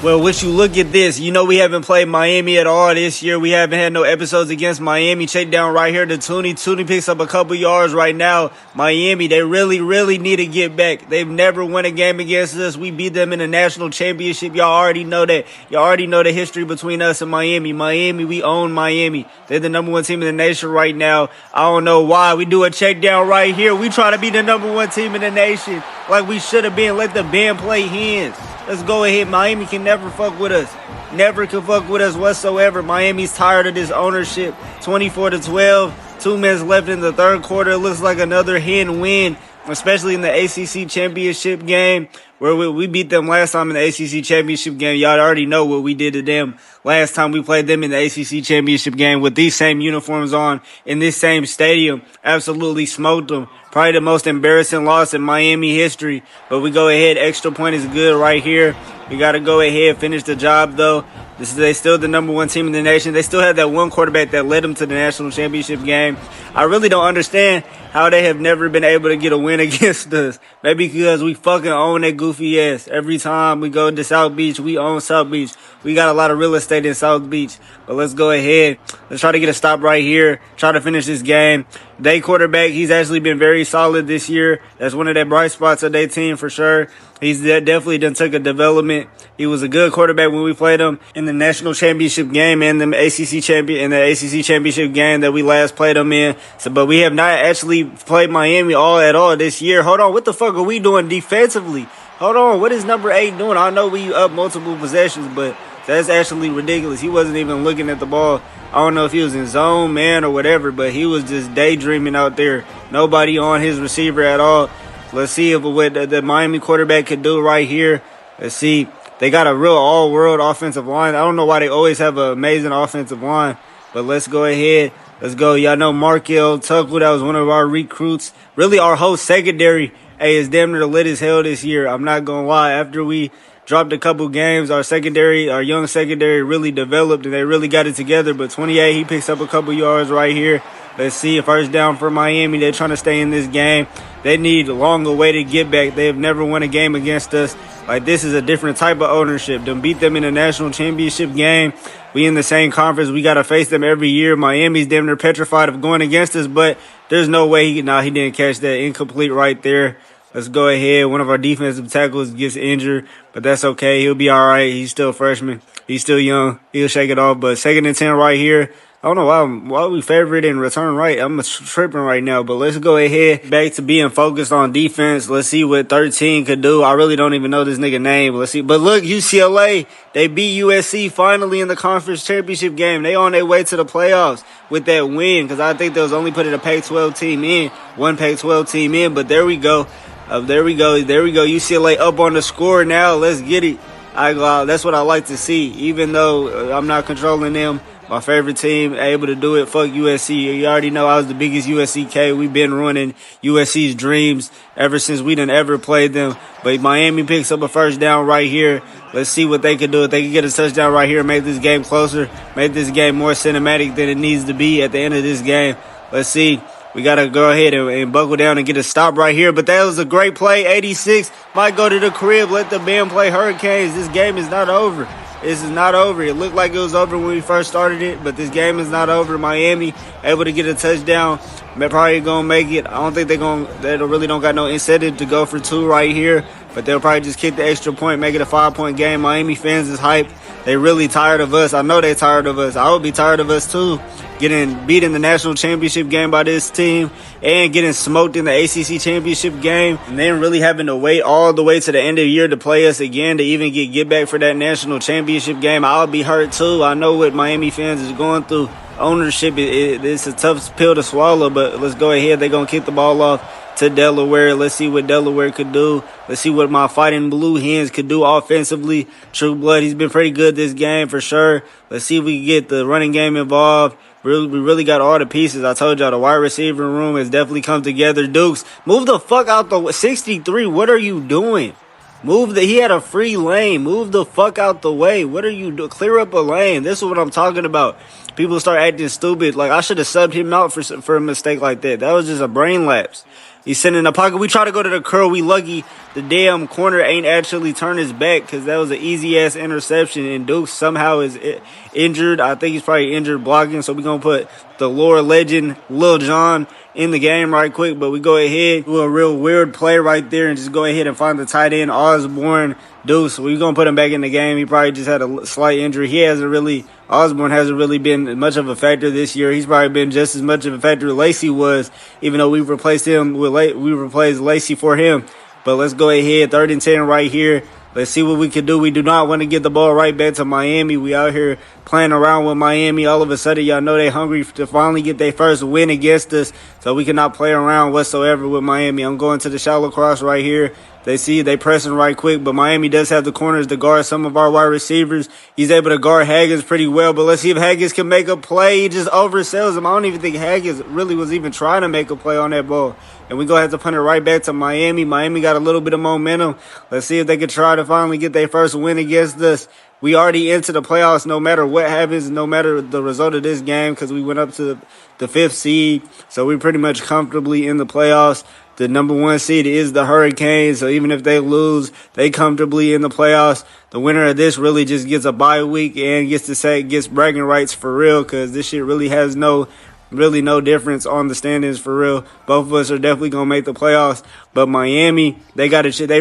Well, what you look at this, you know we haven't played Miami at all this year. We haven't had no episodes against Miami. Check down right here to Tooney. Tooney picks up a couple yards right now. Miami, they really need to get back. They've never won a game against us. We beat them in the national championship. Y'all already know that. Y'all already know the history between us and Miami. Miami, we own Miami. They're the number one team in the nation right now. I don't know why. We do a check down right here. We try to be the number one team in the nation like we should have been. Let the band play Hens. Let's go ahead. Miami can never fuck with us. Never can fuck with us whatsoever. Miami's tired of this ownership. 24-12. 2 minutes left in the third quarter. It looks like another Hen win, especially in the ACC championship game where we beat them last time in the ACC championship game. Y'all already know what we did to them last time we played them in the ACC championship game with these same uniforms on in this same stadium. Absolutely smoked them. Probably the most embarrassing loss in Miami history. But we go ahead. Extra point is good right here. We got to go ahead, finish the job, though. They still the number one team in the nation. They still have that one quarterback that led them to the national championship game. I really don't understand how they have never been able to get a win against us. Maybe because we fucking own that goofy ass. Every time we go to South Beach, we own South Beach. We got a lot of real estate in South Beach. But let's go ahead. Let's try to get a stop right here. Try to finish this game. They quarterback, he's actually been very solid this year. That's one of the bright spots of their team for sure. He's definitely done took a development. He was a good quarterback when we played him in the national championship game and the ACC championship game that we last played him in. But we have not actually played Miami at all this year. Hold on, what the fuck are we doing defensively? Hold on, what is number 8 doing? I know we up multiple possessions, but that's actually ridiculous. He wasn't even looking at the ball. I don't know if he was in zone, man, or whatever, but he was just daydreaming out there. Nobody on his receiver at all. Let's see if what the Miami quarterback could do right here. Let's see. They got a real all-world offensive line. I don't know why they always have an amazing offensive line, but let's go ahead. Let's go. Y'all know Markel Tuckle. That was one of our recruits. Really, our whole secondary is damn near lit as hell this year. I'm not going to lie. After we dropped a couple games, our young secondary really developed, and they really got it together. But 28, he picks up a couple yards right here. Let's see. First down for Miami. They're trying to stay in this game. They need a longer way to get back. They have never won a game against us. Like, this is a different type of ownership. Them beat them in the national championship game. We in the same conference. We got to face them every year. Miami's damn near petrified of going against us, but there's no way he didn't catch that. Incomplete right there. Let's go ahead. One of our defensive tackles gets injured, but that's okay. He'll be all right. He's still a freshman. He's still young. He'll shake it off, but 2nd and 10 right here. I don't know why we favorite and return right. I'm tripping right now, but let's go ahead back to being focused on defense. Let's see what 13 could do. I really don't even know this nigga name. Let's see. But look, UCLA, they beat USC finally in the conference championship game. They on their way to the playoffs with that win because I think they was only putting a Pac-12 team in, one Pac-12 team in. But there we go. There we go. UCLA up on the score now. Let's get it. That's what I like to see, even though I'm not controlling them. My favorite team, able to do it. Fuck USC. You already know I was the biggest USC. We've been ruining USC's dreams ever since we done ever played them. But Miami picks up a first down right here. Let's see what they can do. If they can get a touchdown right here, make this game closer, make this game more cinematic than it needs to be at the end of this game. Let's see. We got to go ahead and buckle down and get a stop right here. But that was a great play. 86 might go to the crib. Let the band play Hurricanes. This game is not over. This is not over. It looked like it was over when we first started it, but this game is not over. Miami able to get a touchdown. They're probably going to make it. I don't think they really don't got no incentive to go for 2 right here, but they'll probably just kick the extra point, make it a 5-point game. Miami fans is hyped. They really tired of us. I know they tired of us. I would be tired of us too. Getting beat in the national championship game by this team and getting smoked in the ACC championship game and then really having to wait all the way to the end of the year to play us again to even get back for that national championship game. I'll be hurt too. I know what Miami fans is going through. Ownership, it's a tough pill to swallow, but let's go ahead. They're going to kick the ball off to Delaware. Let's see what Delaware could do. Let's see what my fighting blue Hens could do offensively. True Blood, he's been pretty good this game for sure. Let's see if we can get the running game involved. We really got all the pieces. I told y'all the wide receiver room has definitely come together. Dukes, move the fuck out the 63. What are you doing? He had a free lane. Move the fuck out the way. What are you doing? Clear up a lane. This is what I'm talking about. People start acting stupid. Like, I should have subbed him out for a mistake like that. That was just a brain lapse. He's sitting in the pocket. We try to go to the curl. We lucky the damn corner ain't actually turned his back because that was an easy-ass interception. And Duke somehow is injured. I think he's probably injured blocking. So we're going to put the Delaware legend, Lil Jon, in the game right quick. But we go ahead, do a real weird play right there and just go ahead and find the tight end, Osborne Deuce. We're going to put him back in the game. He probably just had a slight injury. Osborne hasn't really been much of a factor this year. He's probably been just as much of a factor as Lacey was, even though we replaced Lacey for him. But let's go ahead, 3rd and 10 right here. Let's see what we can do. We do not want to get the ball right back to Miami. We out here playing around with Miami. All of a sudden, y'all know they hungry to finally get their first win against us. So we cannot play around whatsoever with Miami. I'm going to the shallow cross right here. They pressing right quick, but Miami does have the corners to guard some of our wide receivers. He's able to guard Haggins pretty well, but let's see if Haggins can make a play. He just oversells him. I don't even think Haggins really was even trying to make a play on that ball. And we're going to have to punt it right back to Miami. Miami got a little bit of momentum. Let's see if they can try to finally get their first win against us. We already into the playoffs no matter what happens, no matter the result of this game, because we went up to the 5th seed. So we're pretty much comfortably in the playoffs. The number 1 seed is the Hurricanes, so even if they lose, they comfortably in the playoffs. The winner of this really just gets a bye week and gets bragging rights for real, because this shit really has no difference on the standings for real. Both of us are definitely gonna make the playoffs. But Miami, they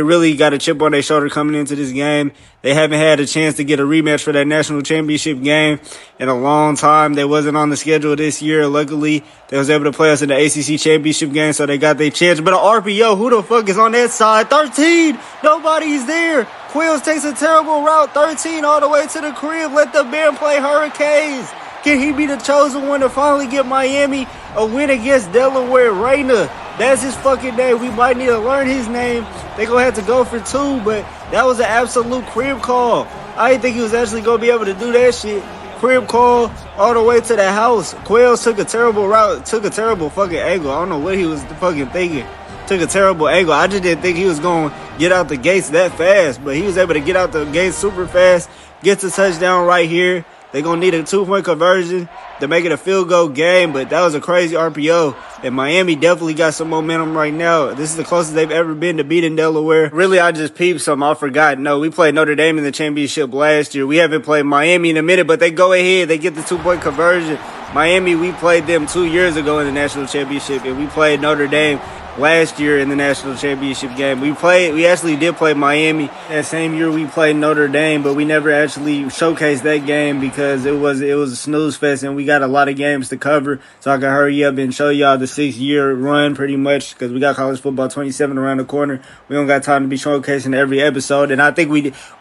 really got a chip on their shoulder coming into this game. They haven't had a chance to get a rematch for that national championship game in a long time. They wasn't on the schedule this year. Luckily, they was able to play us in the ACC championship game, so they got their chance. But an RPO, who the fuck is on that side? 13, nobody's there. Quills takes a terrible route, 13 all the way to the crib. Let the man play Hurricanes. Can he be the chosen one to finally get Miami a win against Delaware? Rayner, that's his fucking name. We might need to learn his name. They gonna have to go for 2, but that was an absolute crib call. I didn't think he was actually gonna be able to do that shit. Crib call all the way to the house. Quails took a terrible route, took a terrible fucking angle. I don't know what he was fucking thinking. Took a terrible angle. I just didn't think he was gonna get out the gates that fast, but he was able to get out the gates super fast. Gets a touchdown right here. They're going to need a 2-point conversion to make it a field goal game, but that was a crazy RPO. And Miami definitely got some momentum right now. This is the closest they've ever been to beating Delaware. Really, I just peeped something. I forgot. No, we played Notre Dame in the championship last year. We haven't played Miami in a minute, but they go ahead. They get the 2-point conversion. Miami, we played them 2 years ago in the national championship, and we played Notre Dame last year in the national championship game. We actually did play Miami that same year we played Notre Dame, but we never actually showcased that game because it was a snooze fest and we got a lot of games to cover, so I can hurry up and show y'all the 6-year run pretty much, because we got college football 27 around the corner. We don't got time to be showcasing every episode, and I think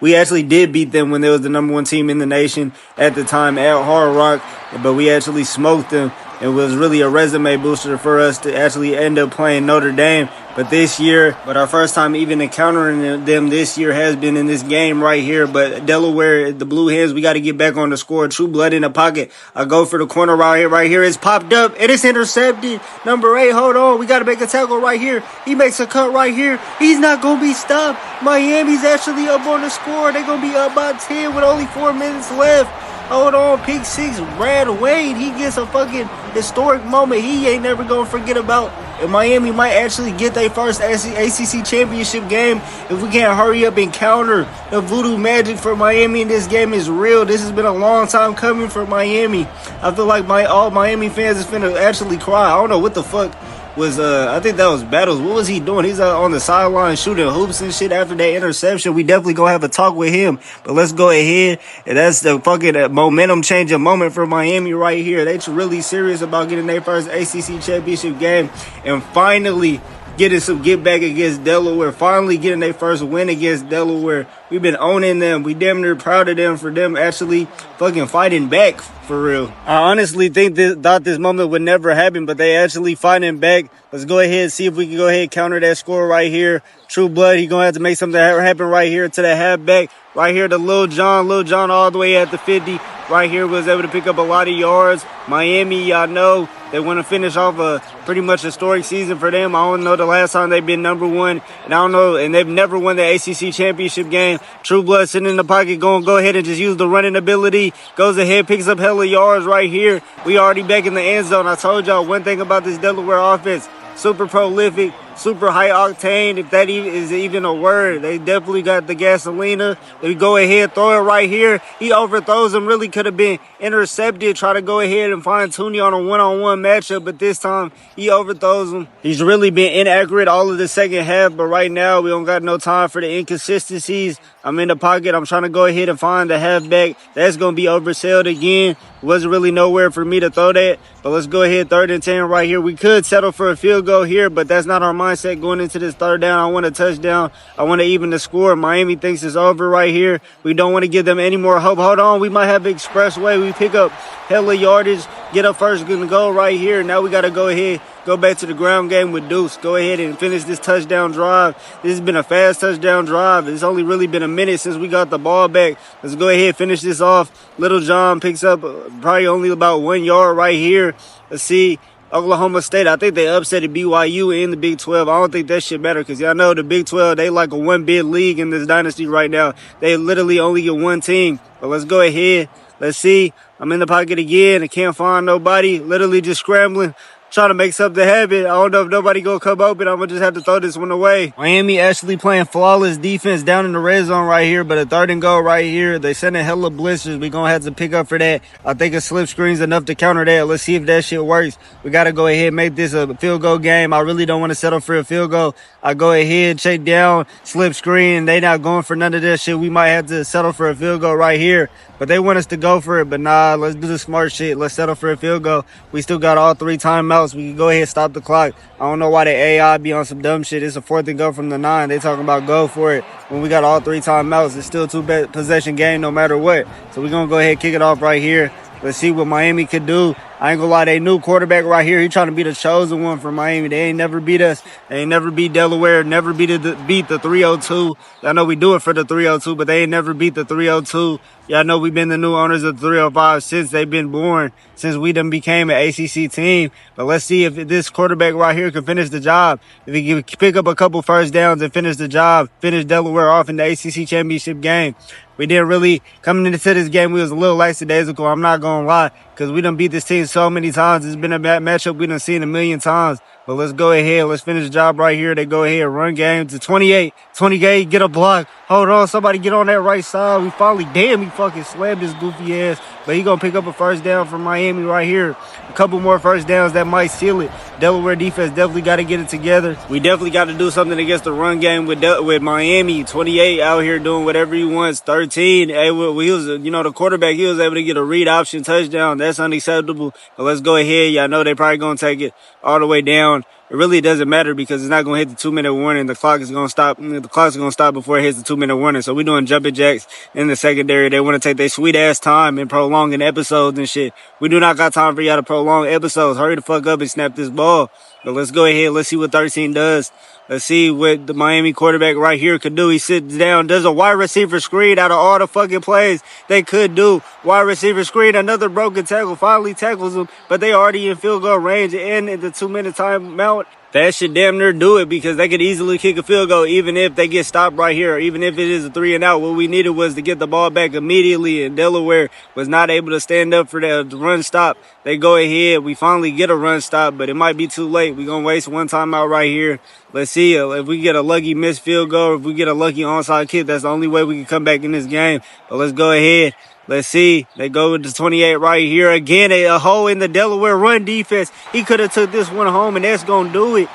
we actually did beat them when they was the number 1 team in the nation at the time at Hard Rock, but we actually smoked them. It was really a resume booster for us to actually end up playing Notre Dame. But our first time even encountering them this year has been in this game right here. But Delaware, the Blue Hens, we got to get back on the score. True blood in the pocket. I go for the corner right here. It's popped up and it's intercepted. Number 8, hold on. We got to make a tackle right here. He makes a cut right here. He's not going to be stopped. Miami's actually up on the score. They're going to be up by 10 with only 4 minutes left. Hold on, pick 6, Brad Wade. He gets a fucking historic moment he ain't never going to forget about. And Miami might actually get their first ACC championship game if we can't hurry up and counter the voodoo magic for Miami. And this game is real. This has been a long time coming for Miami. I feel like all Miami fans is finna actually cry. I don't know what the fuck was I think that was Battles. What was he doing? He's on the sideline shooting hoops and shit after that interception. We definitely gonna have a talk with him. But let's go ahead. And that's the fucking momentum changing moment for Miami right here. They really serious about getting their first ACC championship game and finally getting some get back against Delaware. Finally getting their first win against Delaware. We've been owning them. We damn near proud of them for them actually fucking fighting back for real. I honestly thought this moment would never happen, but they actually fighting back. Let's go ahead and see if we can go ahead and counter that score right here. True blood, he gonna have to make something happen right here to the halfback. Right here to Lil Jon. Lil Jon all the way at the 50. Right here was able to pick up a lot of yards. Miami, y'all know, they want to finish off a pretty much historic season for them. I don't know the last time they've been number 1. And I don't know, and they've never won the ACC championship game. True blood sitting in the pocket, going to go ahead and just use the running ability. Goes ahead, picks up hella yards right here. We already back in the end zone. I told y'all one thing about this Delaware offense. Super prolific. super high octane, if that is even a word. They definitely got the gasolina. They go ahead, throw it right here. He overthrows him. Really could have been intercepted. Try to go ahead and find Tooney on a one-on-one matchup, but this time he overthrows him. He's really been inaccurate all of the second half, but right now we don't got no time for the inconsistencies. I'm in the pocket. I'm trying to go ahead and find the halfback. That's going to be oversold again. Wasn't really nowhere for me to throw that, but let's go ahead 3rd and 10 right here. We could settle for a field goal here, but that's not our mindset going into this 3rd down. I want a touchdown. I want to even the score. Miami thinks it's over right here. We don't want to give them any more hope. Hold on. We might have expressway. We pick up hella yardage, get up first and go right here. Now we got to go ahead, go back to the ground game with Deuce. Go ahead and finish this touchdown drive. This has been a fast touchdown drive. It's only really been a minute since we got the ball back. Let's go ahead, finish this off. Little John picks up probably only about 1 yard right here. Let's see. Oklahoma State, I think they upsetted BYU in the Big 12. I don't think that shit matter because y'all know the Big 12, they like a one-bid league in this dynasty right now. They literally only get one team. But let's go ahead. Let's see. I'm in the pocket again. I can't find nobody. Literally just scrambling. Trying to make something happen. I don't know if nobody gonna come open. I'm gonna just have to throw this one away. Miami actually playing flawless defense down in the red zone right here, but a 3rd and goal right here. They sending hella blitzers. We gonna have to pick up for that. I think a slip screen's enough to counter that. Let's see if that shit works. We gotta go ahead and make this a field goal game. I really don't want to settle for a field goal. I go ahead, check down, slip screen. They not going for none of that shit. We might have to settle for a field goal right here. But they want us to go for it. But nah, let's do the smart shit. Let's settle for a field goal. We still got all 3 timeouts. We can go ahead and stop the clock. I don't know why the AI be on some dumb shit. It's a 4th and go from the 9. They talking about go for it. When we got all 3 timeouts, it's still 2 possession game no matter what. So we're going to go ahead and kick it off right here. Let's see what Miami could do. I ain't gonna lie, they new quarterback right here. He trying to be the chosen one for Miami. They ain't never beat us. They ain't never beat Delaware. Never beat the 302. Y'all know we do it for the 302, but they ain't never beat the 302. Y'all know we've been the new owners of the 305 since they've been born, since we done became an ACC team. But let's see if this quarterback right here can finish the job. If he can pick up a couple first downs and finish the job, finish Delaware off in the ACC championship game. We didn't really, coming into this game, we was a little lackadaisical. I'm not going to lie, because we done beat this team so many times. It's been a bad matchup we done seen a million times. But let's go ahead. Let's finish the job right here. They go ahead, run game to 28. 28, get a block. Hold on, somebody get on that right side. We finally, damn, he fucking slammed his goofy ass. But he going to pick up a first down from Miami right here. A couple more first downs that might seal it. Delaware defense definitely got to get it together. We definitely got to do something against the run game with Miami. 28 out here doing whatever he wants. 13, he was, the quarterback, he was able to get a read option touchdown. That's unacceptable. But let's go ahead. Y'all know they probably going to take it all the way down. It really doesn't matter because it's not going to hit the 2-minute warning. The clock is going to stop. The clock's going to stop before it hits the 2-minute warning. So we're doing jumping jacks in the secondary. They want to take their sweet ass time and prolonging episodes and shit. We do not got time for y'all to prolong episodes. Hurry the fuck up and snap this ball. But let's go ahead. Let's see what 13 does. Let's see what the Miami quarterback right here could do. He sits down, does a wide receiver screen out of all the fucking plays they could do. Wide receiver screen, another broken tackle, finally tackles him, but they already in field goal range and in the 2-minute timeout. That should damn near do it because they could easily kick a field goal even if they get stopped right here, even if it is a 3 and out. What we needed was to get the ball back immediately, and Delaware was not able to stand up for the run stop. They go ahead. We finally get a run stop, but it might be too late. We're going to waste one timeout right here. Let's see if we get a lucky missed field goal, if we get a lucky onside kick. That's the only way we can come back in this game. But let's go ahead. Let's see. They go with the 28 right here. Again, a hole in the Delaware run defense. He could have took this one home, and that's going to do it.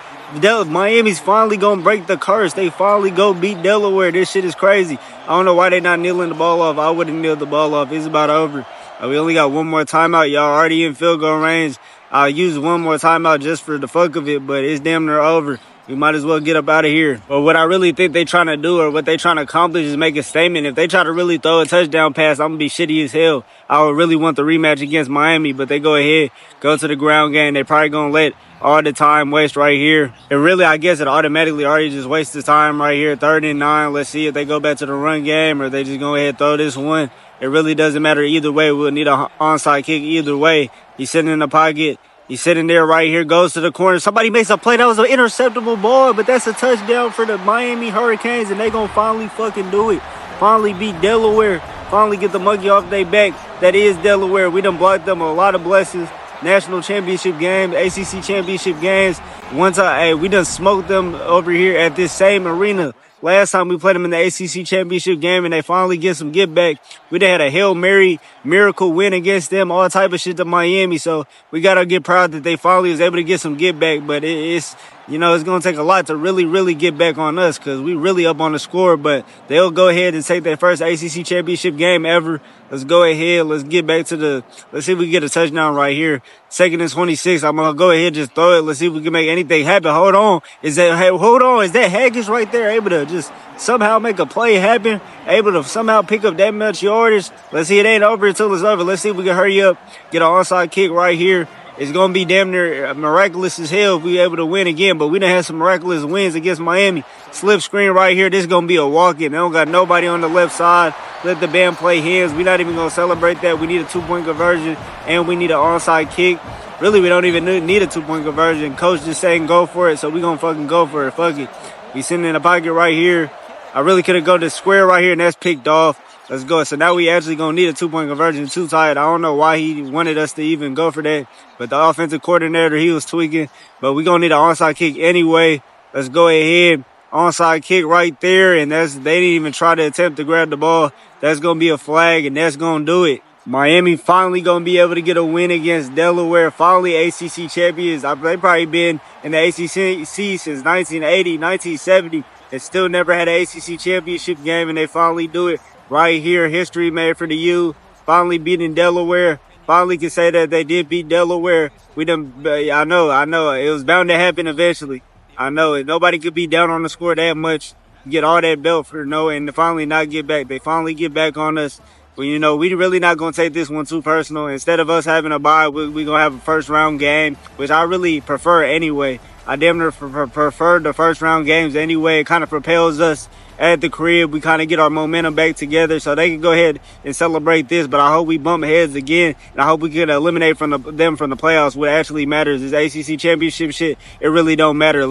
Miami's finally going to break the curse. They finally go beat Delaware. This shit is crazy. I don't know why they not kneeling the ball off. I would have kneeled the ball off. It's about over. We only got one more timeout. Y'all already in field goal range. I'll use one more timeout just for the fuck of it, but it's damn near over. We might as well get up out of here. But what I really think they trying to do or what they trying to accomplish is make a statement. If they try to really throw a touchdown pass, I'm going to be shitty as hell. I would really want the rematch against Miami, but they go ahead, go to the ground game. They probably going to let all the time waste right here. And really, I guess it automatically already just wastes the time right here. 3rd and 9. Let's see if they go back to the run game or they just go ahead and throw this one. It really doesn't matter either way. We'll need an onside kick either way. He's sitting in the pocket. He's sitting there right here, goes to the corner. Somebody makes a play. That was an interceptable ball, but that's a touchdown for the Miami Hurricanes, and they going to finally fucking do it. Finally beat Delaware. Finally get the monkey off their back. That is Delaware. We done blocked them a lot of blessings. National championship games, ACC championship games. One time, hey, we done smoked them over here at this same arena. Last time we played them in the ACC championship game and they finally get some get back. We done had a Hail Mary miracle win against them, all type of shit to Miami. So we got to get proud that they finally was able to get some get back. But it's going to take a lot to really, really get back on us because we really up on the score. But they'll go ahead and take their first ACC championship game ever. Let's go ahead. Let's get back to let's see if we can get a touchdown right here. 2nd and 26. I'm going to go ahead and just throw it. Let's see if we can make anything happen. Hold on. Is that Haggis right there able to just somehow make a play happen? Able to somehow pick up that much yardage? Let's see. It ain't over until it's over. Let's see if we can hurry up. Get an onside kick right here. It's going to be damn near miraculous as hell if we able to win again. But we done had some miraculous wins against Miami. Slip screen right here. This is going to be a walk-in. They don't got nobody on the left side. Let the band play Hens. We're not even going to celebrate that. We need a 2-point conversion, and we need an onside kick. Really, we don't even need a 2-point conversion. Coach just saying go for it, so we going to fucking go for it. Fuck it. We sitting in the pocket right here. I really could have go to square right here, and that's picked off. Let's go. So now we actually going to need a 2-point conversion. Too tight. I don't know why he wanted us to even go for that. But the offensive coordinator, he was tweaking. But we're going to need an onside kick anyway. Let's go ahead. Onside kick right there. And they didn't even try to attempt to grab the ball. That's going to be a flag, and that's going to do it. Miami finally going to be able to get a win against Delaware. Finally ACC champions. They probably been in the ACC since 1980, 1970. They still never had an ACC championship game, and they finally do it. Right here, history made for the U. Finally beating Delaware. Finally can say that they did beat Delaware. I know. It was bound to happen eventually. I know. Nobody could be down on the score that much. Get all that belt for and finally not get back. They finally get back on us. But, we really not going to take this one too personal. Instead of us having a bye, we're going to have a first-round game, which I really prefer anyway. I damn near prefer the first-round games anyway. It kind of propels us at the crib. We kind of get our momentum back together so they can go ahead and celebrate this. But I hope we bump heads again, and I hope we can eliminate them from the playoffs. What actually matters is ACC championship shit. It really don't matter.